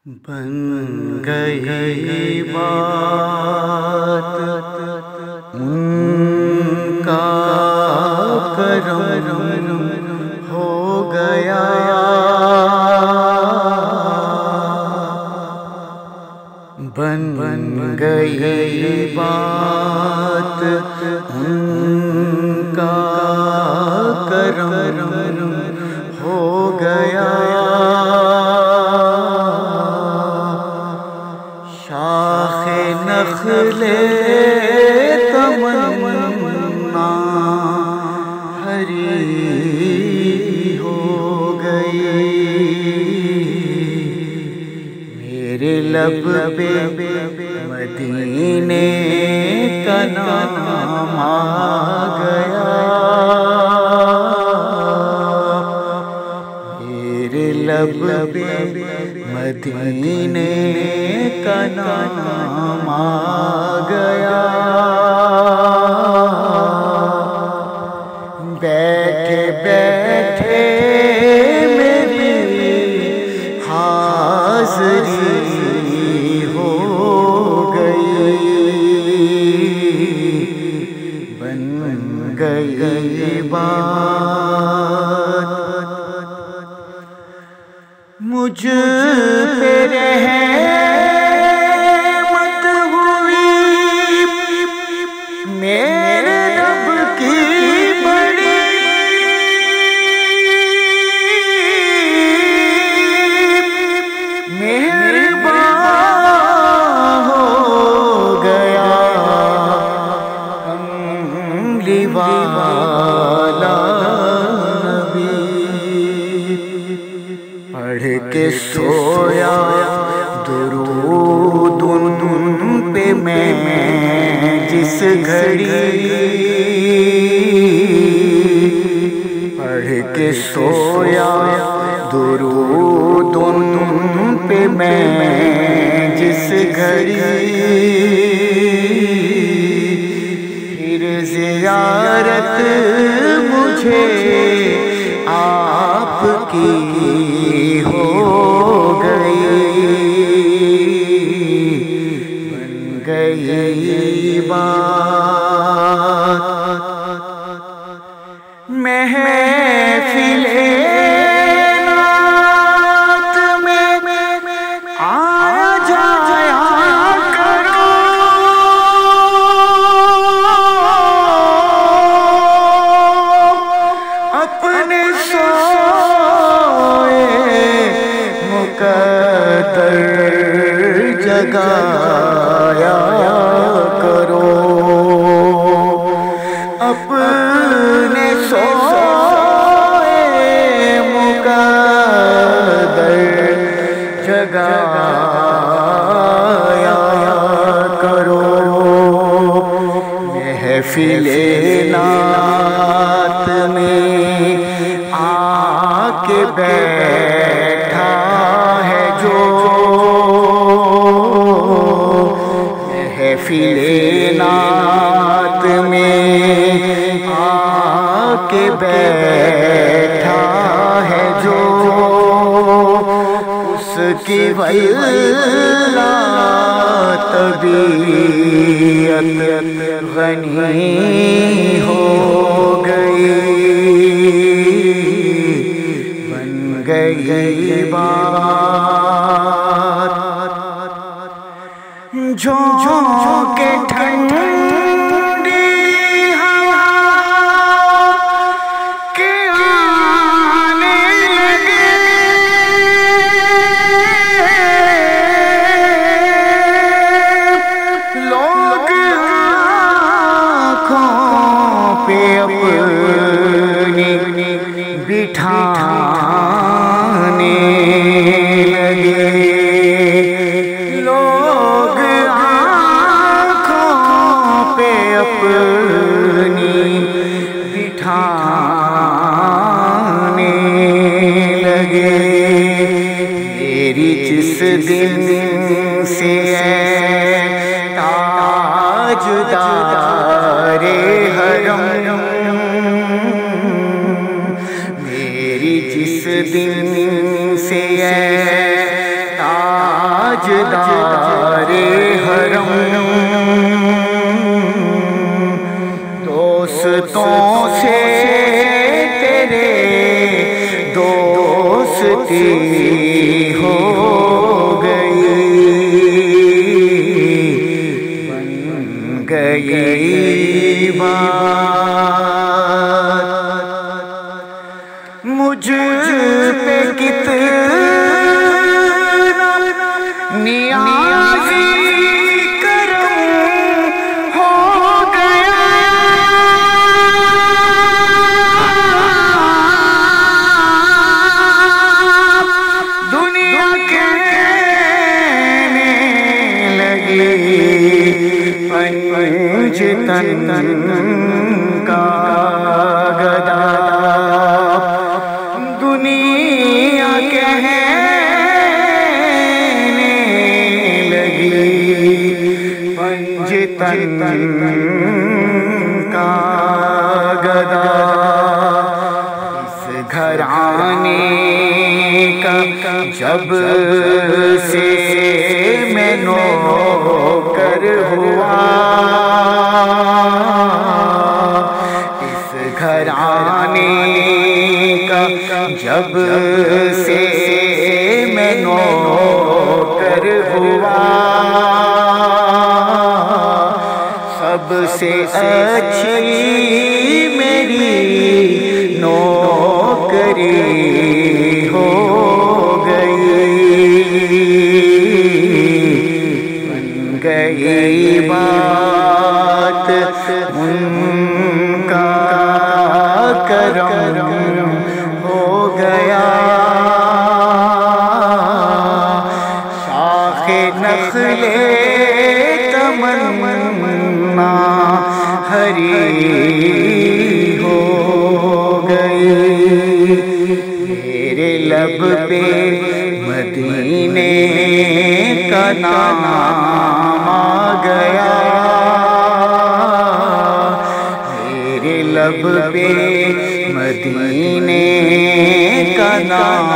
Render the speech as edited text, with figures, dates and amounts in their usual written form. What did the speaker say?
بن گئی بات ان کا کرم ہو گیا، بن گئی بات ان کا کرم ہو گیا، شاخ نخل تمنا ہری ہو گئی، میرے لب پہ مدینے کا نام آ گیا، میرے لب پہ مدینے کا نام آ گیا، بیٹھے بیٹھے میری حاضری ہو گئی، بن گئی بات مجھ پہ رحمت ہوئی، میرے رب کی بڑی مہربان ہو گیا، کملی والا پڑھ کے سویا درود ان پہ میں جس گھڑی، پڑھ کے سویا درود ان پہ میں جس گھڑی، پھر زیارت مجھے آپ کی ہو گئی، بن گئی بات محفل نعت میں آ جایا کرو، اپنے مقدر جگایا کرو، اپنے سوئے مقدر جگایا کرو، محفل نعت میں آ کے بیٹھا ہے جو، محفل نعت میں آ کے بیٹھا ہے جو، اس کی واللہ طبیعت غنی ہو گئی، بن گئی بات جھونکے ٹھنڈی ہوا کے آنے لگے، لوگ آنکھوں پہ اپنی بٹھانے لگے، لوگ آنکھوں پہ اپنی بٹھانے لگے، میری جس دن سے تاجدار حرم، میری جس دن سے تاجدار حرم دوستوں سے تیرے دوستی ہو گئی، بن گئی بات مجھ پہ کتنا نیازی کرم ہو گیا، دنیا کہنے لگی پنجتن کا گدا، دنیا کہنے لگی پنجتن کا گدا، اس گھرانے کا جب سے میں نوکر ہوا، اس گھرانے کا جب سے میں نوکر ہوا، سب سے اچھی میری نوکری ہو گئی، بن گئی بات ان کا کرم ہو گیا، شاخ نخل تمنا ہری ہو گئی، میرے لب پہ مدینے کا نام آ گیا، میرے لب پہ مدینے کا نام